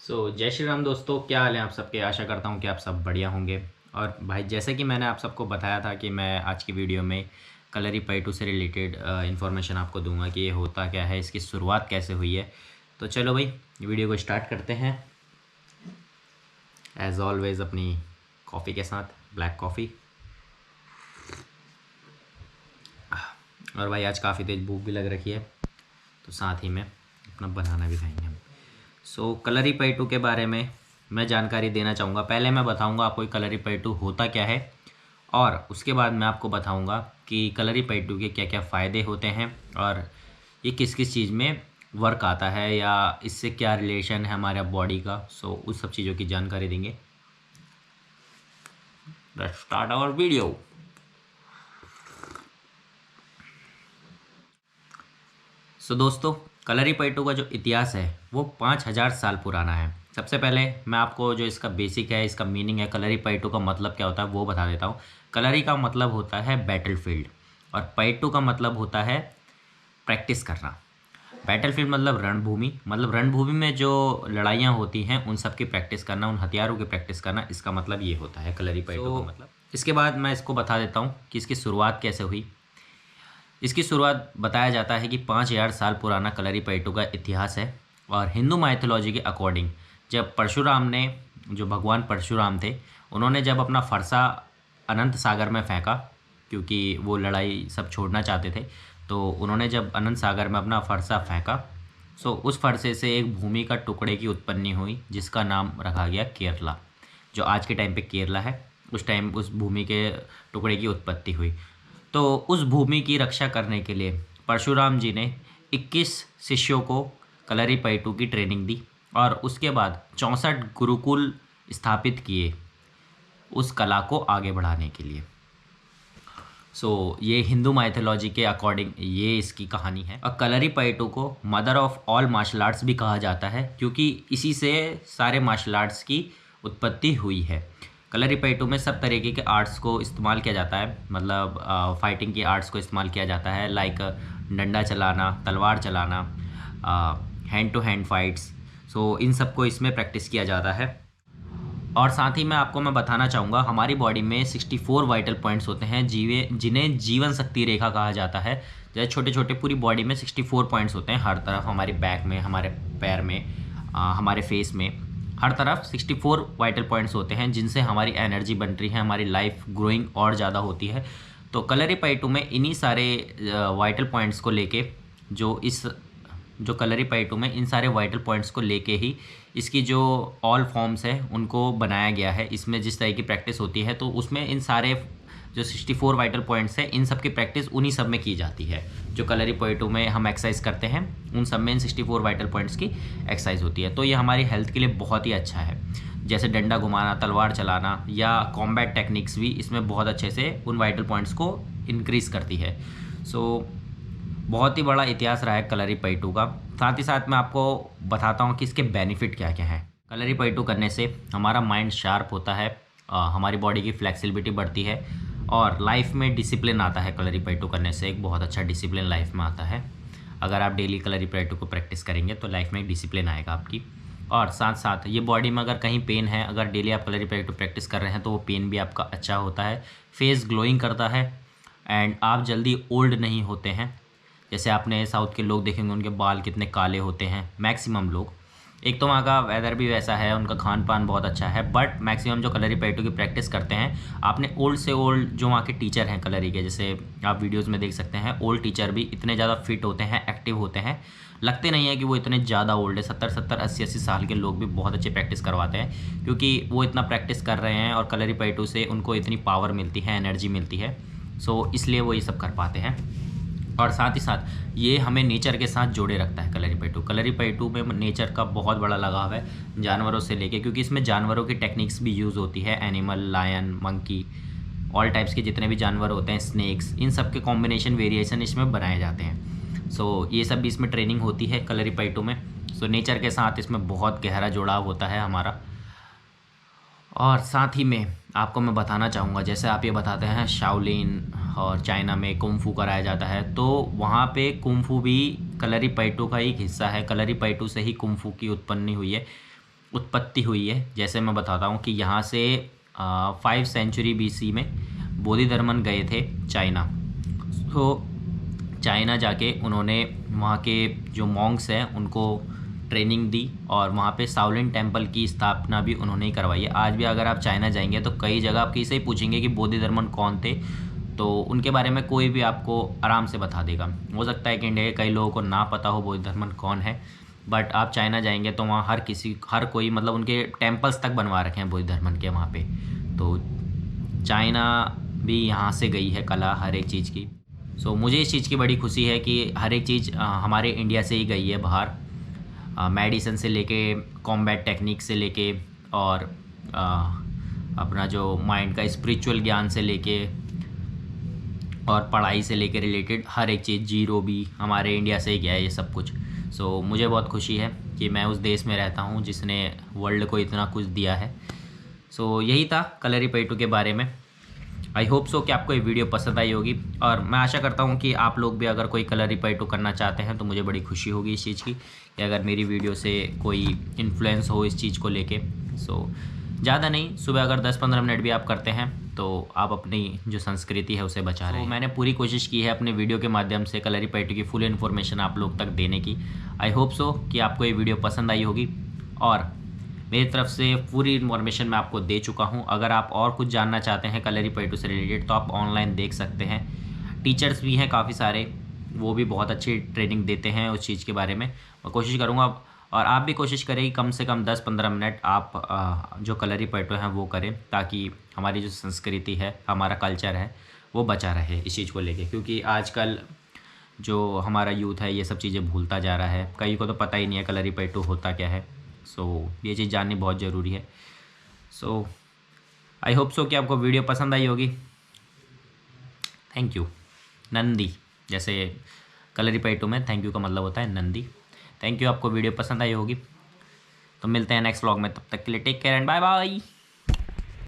जय श्री राम दोस्तों, क्या हाल है आप सबके। आशा करता हूँ कि आप सब बढ़िया होंगे। और भाई, जैसे कि मैंने आप सबको बताया था कि मैं आज की वीडियो में कलरीपयट्टू से रिलेटेड इन्फॉर्मेशन आपको दूंगा कि ये होता क्या है, इसकी शुरुआत कैसे हुई है। तो चलो भाई, वीडियो को स्टार्ट करते हैं। एज़ ऑलवेज़ अपनी कॉफ़ी के साथ, ब्लैक कॉफ़ी। और भाई, आज काफ़ी तेज़ भूख भी लग रखी है, तो साथ ही में अपना बनाना भी खाएंगे हम। कलरीपयट्टू के बारे में मैं जानकारी देना चाहूँगा। पहले मैं बताऊँगा आपको कि कलरीपयट्टू होता क्या है, और उसके बाद मैं आपको बताऊँगा कि कलरीपयट्टू के क्या क्या फ़ायदे होते हैं और ये किस किस चीज़ में वर्क आता है या इससे क्या रिलेशन है हमारे बॉडी का। उस सब चीज़ों की जानकारी देंगे। Let's start our video. दोस्तों, कलरीपयट्टू का जो इतिहास है वो 5000 साल पुराना है। सबसे पहले मैं आपको जो इसका बेसिक है, इसका मीनिंग है, कलरीपयट्टू का मतलब क्या होता है वो बता देता हूँ। कलरी का मतलब होता है बैटलफील्ड, और पयट्टू का मतलब होता है प्रैक्टिस करना। बैटलफील्ड मतलब रणभूमि, मतलब रणभूमि में जो लड़ाइयाँ होती हैं उन सब की प्रैक्टिस करना, उन हथियारों की प्रैक्टिस करना, इसका मतलब ये होता है कलरीपयट्टू का मतलब। इसके बाद मैं इसको बता देता हूँ कि इसकी शुरुआत कैसे हुई। इसकी शुरुआत बताया जाता है कि 5000 साल पुराना कलरीपयट्टू का इतिहास है। और हिंदू माइथोलॉजी के अकॉर्डिंग, जब परशुराम ने, जो भगवान परशुराम थे, उन्होंने जब अपना फरसा अनंत सागर में फेंका, क्योंकि वो लड़ाई सब छोड़ना चाहते थे, तो उन्होंने जब अनंत सागर में अपना फरसा फेंका, उस फरसे से एक भूमि का टुकड़े की उत्पत्ति हुई, जिसका नाम रखा गया केरला। जो आज के टाइम पे केरला है, उस टाइम उस भूमि के टुकड़े की उत्पत्ति हुई। तो उस भूमि की रक्षा करने के लिए परशुराम जी ने 21 शिष्यों को कलरीपयट्टू की ट्रेनिंग दी, और उसके बाद 64 गुरुकुल स्थापित किए उस कला को आगे बढ़ाने के लिए। ये हिंदू माइथोलॉजी के अकॉर्डिंग ये इसकी कहानी है। और कलरीपयट्टू को mother of all martial arts भी कहा जाता है, क्योंकि इसी से सारे मार्शल आर्ट्स की उत्पत्ति हुई है। कलरीपयट्टू में सब तरीके के आर्ट्स को इस्तेमाल किया जाता है, मतलब फाइटिंग की आर्ट्स को इस्तेमाल किया जाता है, लाइक डंडा चलाना, तलवार चलाना, हैंड टू हैंड फाइट्स। इन सब को इसमें प्रैक्टिस किया जाता है। और साथ ही में आपको मैं बताना चाहूँगा, हमारी बॉडी में 64 वाइटल पॉइंट्स होते हैं जिन्हें जीवन शक्ति रेखा कहा जाता है। जैसे छोटे छोटे पूरी बॉडी में 64 पॉइंट्स होते हैं, हर तरफ, हमारे बैक में, हमारे पैर में, हमारे फेस में, हर तरफ 64 वाइटल पॉइंट्स होते हैं, जिनसे हमारी एनर्जी बन रही है, हमारी लाइफ ग्रोइंग और ज़्यादा होती है। तो कलरीपयट्टू में इन्हीं सारे वाइटल पॉइंट्स को लेके, जो कलरीपयट्टू में इन सारे वाइटल पॉइंट्स को लेके ही इसकी जो ऑल फॉर्म्स है उनको बनाया गया है। इसमें जिस तरह की प्रैक्टिस होती है, तो उसमें इन सारे जो 64 वाइटल पॉइंट्स है, इन सब की प्रैक्टिस उन्हीं सब में की जाती है। जो कलरीपयट्टू में हम एक्सरसाइज करते हैं, उन सब में इन 64 वाइटल पॉइंट्स की एक्सरसाइज होती है। तो ये हमारी हेल्थ के लिए बहुत ही अच्छा है। जैसे डंडा घुमाना, तलवार चलाना या कॉम्बैट टेक्निक्स भी इसमें बहुत अच्छे से उन वाइटल पॉइंट्स को इंक्रीज़ करती है। बहुत ही बड़ा इतिहास रहा है कलरीपयट्टू का। साथ ही साथ मैं आपको बताता हूँ कि इसके बेनिफिट क्या क्या हैं। कलरीपयट्टू करने से हमारा माइंड शार्प होता है, हमारी बॉडी की फ्लेक्सिबिलिटी बढ़ती है, और लाइफ में डिसिप्लिन आता है। कलरीपयट्टू करने से एक बहुत अच्छा डिसिप्लिन लाइफ में आता है। अगर आप डेली कलरीपयट्टू को प्रैक्टिस करेंगे तो लाइफ में एक डिसिप्लिन आएगा आपकी। और साथ साथ ये बॉडी में अगर कहीं पेन है, अगर डेली आप कलरीपयट्टू प्रैक्टिस कर रहे हैं, तो वो पेन भी आपका अच्छा होता है। फेस ग्लोइंग करता है, एंड आप जल्दी ओल्ड नहीं होते हैं। जैसे आपने साउथ के लोग देखेंगे, उनके बाल कितने काले होते हैं, मैक्सिमम लोग। एक तो वहाँ का वेदर भी वैसा है, उनका खान पान बहुत अच्छा है, बट मैक्सिमम जो कलरीपयट्टू की प्रैक्टिस करते हैं, आपने ओल्ड से ओल्ड जो वहाँ के टीचर हैं कलरी के, जैसे आप वीडियोज़ में देख सकते हैं, ओल्ड टीचर भी इतने ज़्यादा फिट होते हैं, एक्टिव होते हैं, लगते नहीं है कि वो इतने ज़्यादा ओल्ड है। 70-70, 80-80 साल के लोग भी बहुत अच्छी प्रैक्टिस करवाते हैं, क्योंकि वो इतना प्रैक्टिस कर रहे हैं और कलरीपयट्टू से उनको इतनी पावर मिलती है, एनर्जी मिलती है। इसलिए वो ये सब कर पाते हैं। और साथ ही साथ ये हमें नेचर के साथ जोड़े रखता है कलरीपयट्टू। कलरीपयट्टू में नेचर का बहुत बड़ा लगाव है, जानवरों से लेके, क्योंकि इसमें जानवरों की टेक्निक्स भी यूज़ होती है। Animal, lion, monkey, all types के जितने भी जानवर होते हैं, स्नेक्स, इन सब के कॉम्बिनेशन, वेरिएशन इसमें बनाए जाते हैं। ये सब भी इसमें ट्रेनिंग होती है कलरीपयट्टू में। नेचर के साथ इसमें बहुत गहरा जुड़ाव होता है हमारा। और साथ ही में आपको मैं बताना चाहूँगा, जैसे आप ये बताते हैं शाओलिन और चाइना में कुंफू कराया जाता है, तो वहाँ पे कुंफू भी कलरीपयट्टू का एक हिस्सा है। कलरीपयट्टू से ही कुंफू की उत्पत्ति हुई है। उत्पत्ति हुई है। जैसे मैं बताता हूँ कि यहाँ से 5 सेंचुरी BC में बोधिधर्मन गए थे चाइना। तो चाइना जाके उन्होंने वहाँ के जो मॉन्क्स हैं उनको ट्रेनिंग दी और वहाँ पे शाओलिन टेम्पल की स्थापना भी उन्होंने ही करवाई है। आज भी अगर आप चाइना जाएंगे तो कई जगह आप किसी से ही पूछेंगे कि बोधिधर्मन कौन थे, तो उनके बारे में कोई भी आपको आराम से बता देगा। हो सकता है कि इंडिया के कई लोगों को ना पता हो बोधिधर्मन कौन है, बट आप चाइना जाएंगे तो वहाँ हर कोई मतलब उनके टेम्पल्स तक बनवा रखे हैं बोधिधर्मन के वहाँ पे। तो चाइना भी यहाँ से गई है कला हर एक चीज़ की। सो मुझे इस चीज़ की बड़ी खुशी है कि हर एक चीज़ हमारे इंडिया से ही गई है बाहर। मेडिसिन से लेके कॉम्बैट टेक्निक से लेके और अपना जो माइंड का स्पिरिचुअल ज्ञान से लेके और पढ़ाई से लेके रिलेटेड हर एक चीज़, जीरो भी हमारे इंडिया से ही गया है ये सब कुछ। सो मुझे बहुत खुशी है कि मैं उस देश में रहता हूँ जिसने वर्ल्ड को इतना कुछ दिया है। सो यही था कलरीपयट्टू के बारे में। आई होप सो कि आपको ये वीडियो पसंद आई होगी और मैं आशा करता हूँ कि आप लोग भी अगर कोई कलरीपयट्टू करना चाहते हैं तो मुझे बड़ी खुशी होगी इस चीज़ की कि अगर मेरी वीडियो से कोई इन्फ्लुएंस हो इस चीज़ को लेके। सो ज़्यादा नहीं, सुबह अगर 10-15 मिनट भी आप करते हैं तो आप अपनी जो संस्कृति है उसे बचा रहे हैं। मैंने पूरी कोशिश की है अपने वीडियो के माध्यम से कलरीपयट्टू की फुल इन्फॉर्मेशन आप लोग तक देने की। आई होप सो कि आपको ये वीडियो पसंद आई होगी और मेरी तरफ से पूरी इन्फॉर्मेशन मैं आपको दे चुका हूँ। अगर आप और कुछ जानना चाहते हैं कलरीपयट्टू से रिलेटेड तो आप ऑनलाइन देख सकते हैं। टीचर्स भी हैं काफ़ी सारे, वो भी बहुत अच्छी ट्रेनिंग देते हैं उस चीज़ के बारे में। मैं कोशिश करूँगा और आप भी कोशिश करें कि कम से कम 10-15 मिनट आप जो कलरीपयट्टू हैं वो करें, ताकि हमारी जो संस्कृति है, हमारा कल्चर है, वो बचा रहे इस चीज़ को लेके। क्योंकि आजकल जो हमारा यूथ है ये सब चीज़ें भूलता जा रहा है, कई को तो पता ही नहीं है कलरीपयट्टू होता क्या है। सो ये चीज़ जाननी बहुत ज़रूरी है। सो आई होप सो कि आपको वीडियो पसंद आई होगी। Thank you. नंदी, जैसे कलरीपयट्टू में थैंक यू का मतलब होता है नंदी। थैंक यू, आपको वीडियो पसंद आई होगी। तो मिलते हैं नेक्स्ट व्लॉग में, तब तक के लिए take care and bye bye.